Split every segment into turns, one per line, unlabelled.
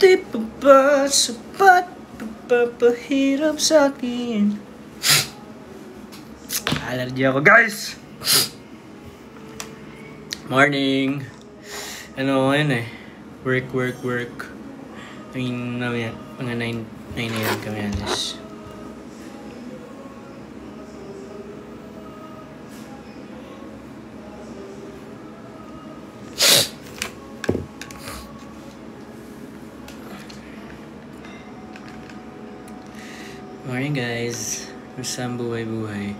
Di pa ba sapat pagpapahirap sa'kin? Allergy ako, guys! Morning! Ano ngayon eh? Work. I mean, mamaya, mga 9 a.m. kami alis. Morning guys, masang buhay-buhay.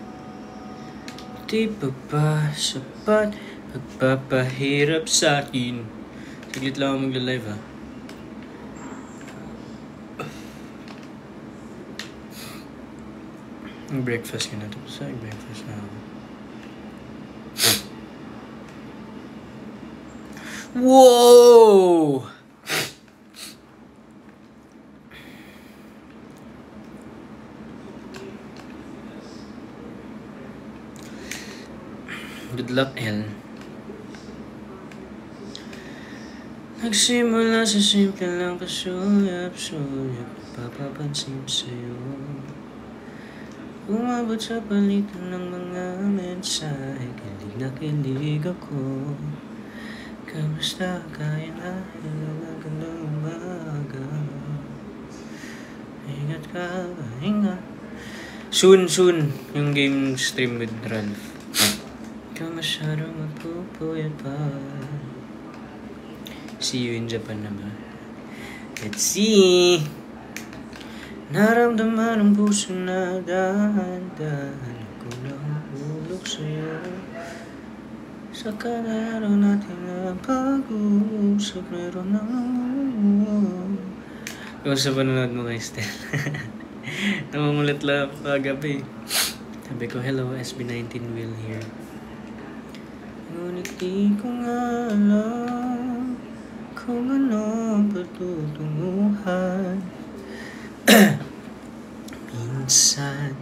Di pa ba sapat pagpapahirap sa'kin? Saglit lang ako magla-live ha. Breakfast ka na. Tapos breakfast na ako. Whoa! Good luck, El. Nagsimula sa simple lang kasuyap-suyap, papapansin sa'yo. Umabot sa palitan ng mga mensahe, kilig na kilig ako. Kamusta kaya na magandang umaga? Ingat ka, ingat. Soon, yung game stream with Ralph. Ikaw masyadong magpupuyat pa. See you in Japan naman. Let's see. Naramdaman ang puso na dahan-dahan ako nahulog sa'yo. Sa kada araw natin na pag-uusap, meron ng namumuo. Kung sa panonood mo kay Stel. Namumulat lang pagabi. Sabi ko, hello, SB19 Will here. Ngunit di ko nga alam kung ano patutunguhan. Minsan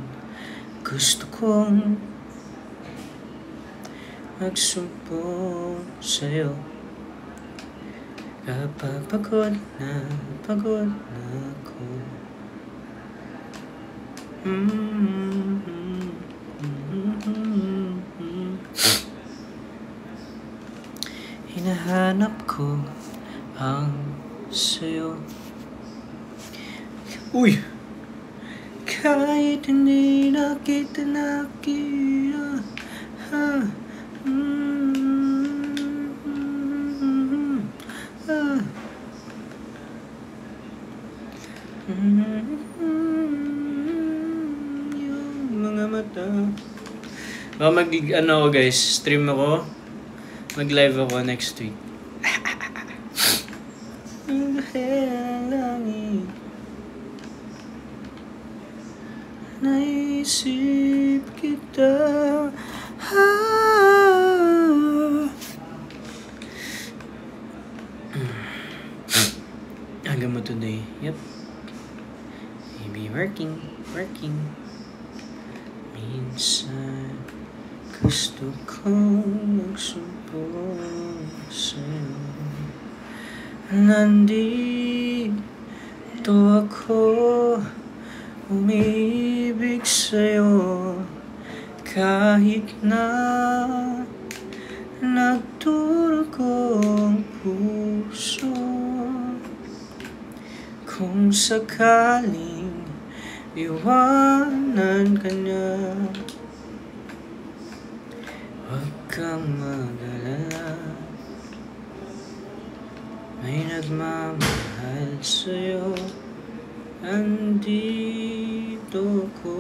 gusto kong magsumpong sa'yo kapag pagod na ako. Hinahanap ko ang sa'yo. Uy! Kahit hindi na kita nakita, yung mga mata. Baka ano guys, stream ako. Mag-live ako next week. Naisip kita. Hanggang mo today. Yep. Maybe working. Minsan gusto kong magsumpong sa'yo. Nandito ako, umibig sa'yo. Kahit na nagdurugo ang puso. Kung sakaling iwanan ka niya, huwag kang mag-alala. May nagmamahal sa'yo. Andito ko.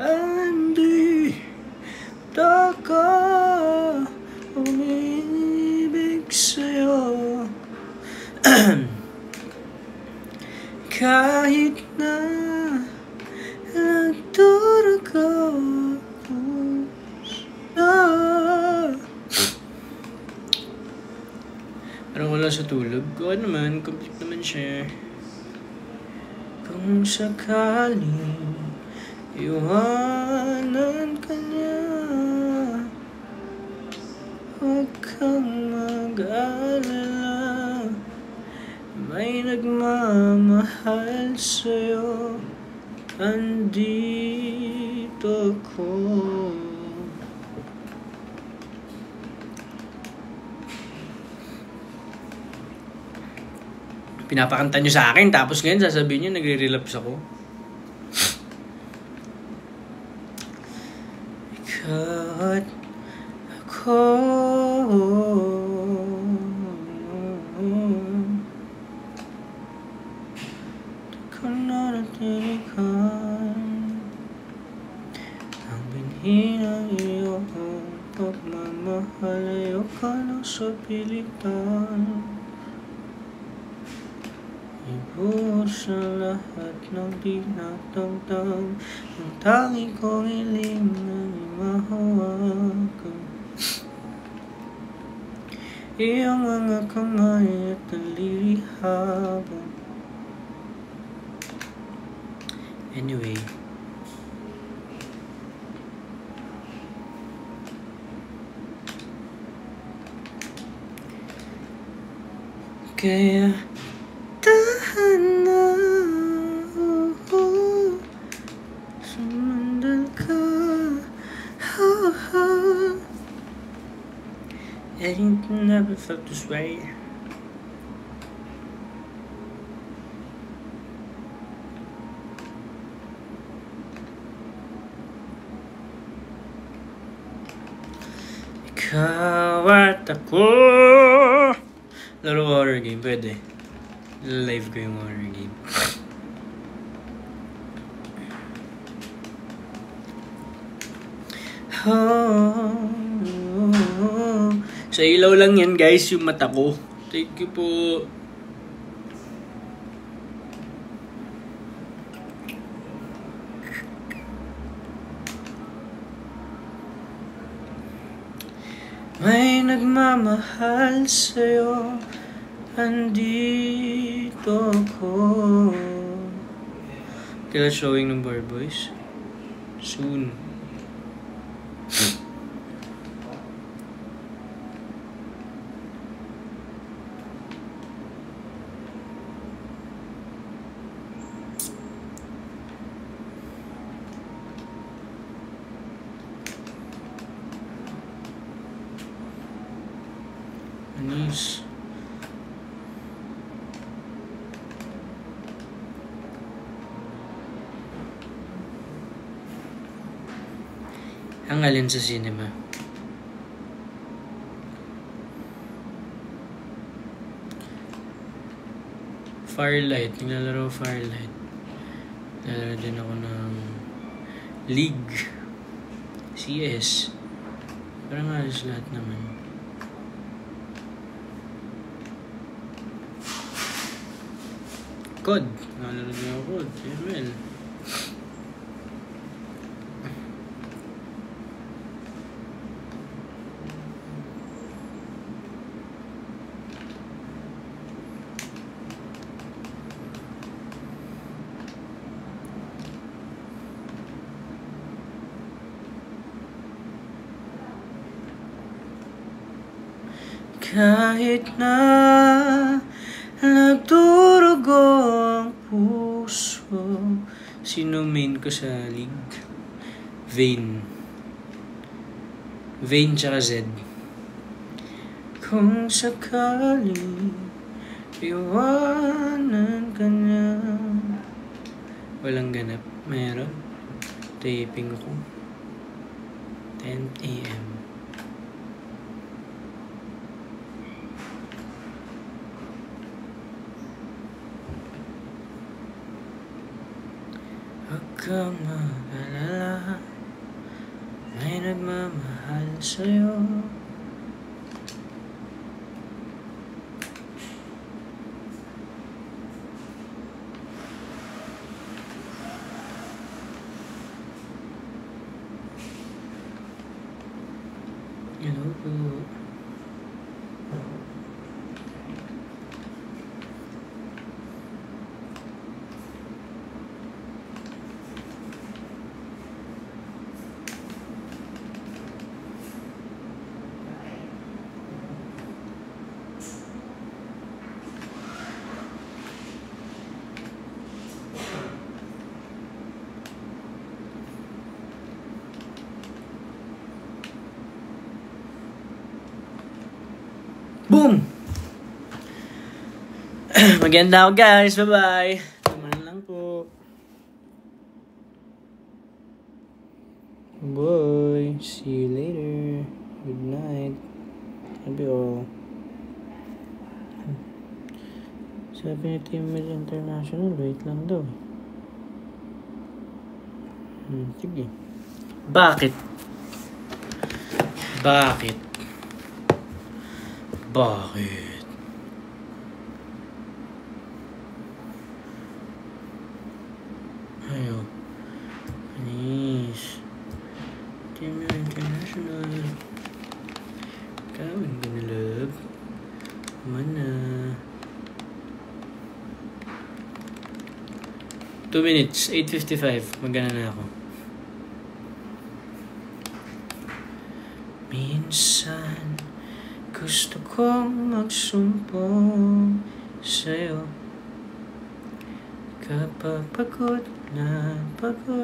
Andito ko. Umibig sa'yo. Kahit na nagdurugo parang wala sa tulog. Oo naman, complete naman siya. Kung sakaling iwanan ka niya, Huwag kang mag-alala, may nagmamahal sa'yo, andito ako. Pinapakanta nyo sa akin, tapos ngayon sasabihin nyo nagre-relapse ako. Ikaw at ako, di ko na natilikan ang binhi ng iyong pagmamahal. Ayoko na sa pilitan, ibuhos ang lahat ng di natamtam. Ang tangi kong hiling na mahawakan iyong mga kamay at daliri habang. Anyway, kaya tahan na, sumandal ka, I ain't never felt this way. Ikaw at ako. Laro horror game, pwede. Live ko yung horror game. Sa ilaw lang yan guys, yung mata ko. Thank you po. May nagmamahal sa'yo, andito ako. Kailan showing ng Bar Boys? Soon. Anis. Ang alin sa cinema? Firelight. Naglalaro Firelight. Naglalaro din ako ng League. CS. Parang alas lahat naman. COD. Nalaro din ako COD. ML. Kahit na nagdurugo ang puso. Sino main ko sa League? Vayne. Vayne tsaka Zed. Kung sakaling iwanan ka niya. Walang ganap. Meron. Taping ako. 10 AM. Huwag kang mag-alala, may nagmamahal sa'yo. Hello po. Boom! Maganda ako guys. Bye-bye. Naman lang po. Bye. See you later. Good night. Love you all. Sabi ni Teammate International, wait lang daw. Sige. Bakit? Bakit? Bakit? Ayo. Please. Teammate International. Kawin ko na love. Mana. 2 minutes, 8:55. Magana na ako. Minsan, gusto kong magsumbong sa'yo. Kapag pagod na ako.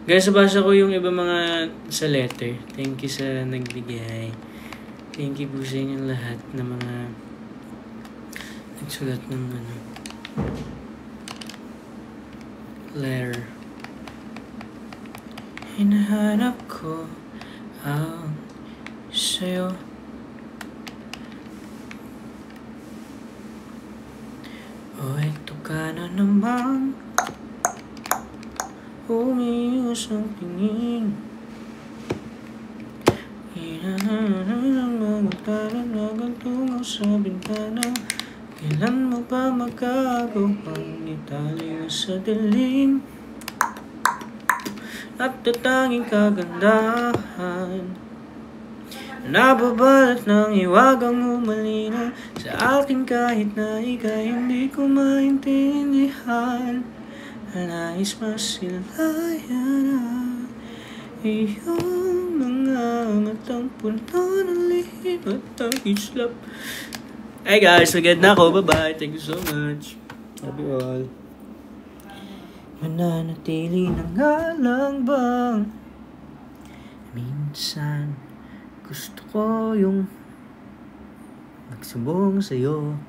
Guys, nabasa ko yung iba mga sa letter. Thank you sa nagbigay. Thank you po sa inyong lahat na mga nagsulat ng letter. Hinahanap ko ang sa'yo. O ito ka na naman, umius ang tingin. Hinahanap tungo sa bintana. Kailan mo ba magagawang italiw sa dilim? At tatanging kagandahan nababalat ng hiwagang umalino sa akin kahit na ika'y hindi ko maintindihan. Nais masilayan ang iyong mga matang puno ng lihim at ang islap. Hey guys, maganda ako. Bye-bye. Thank you so much. Love you all. Mananatili na nga lang bang minsan gusto ko yung magsumbong sa'yo.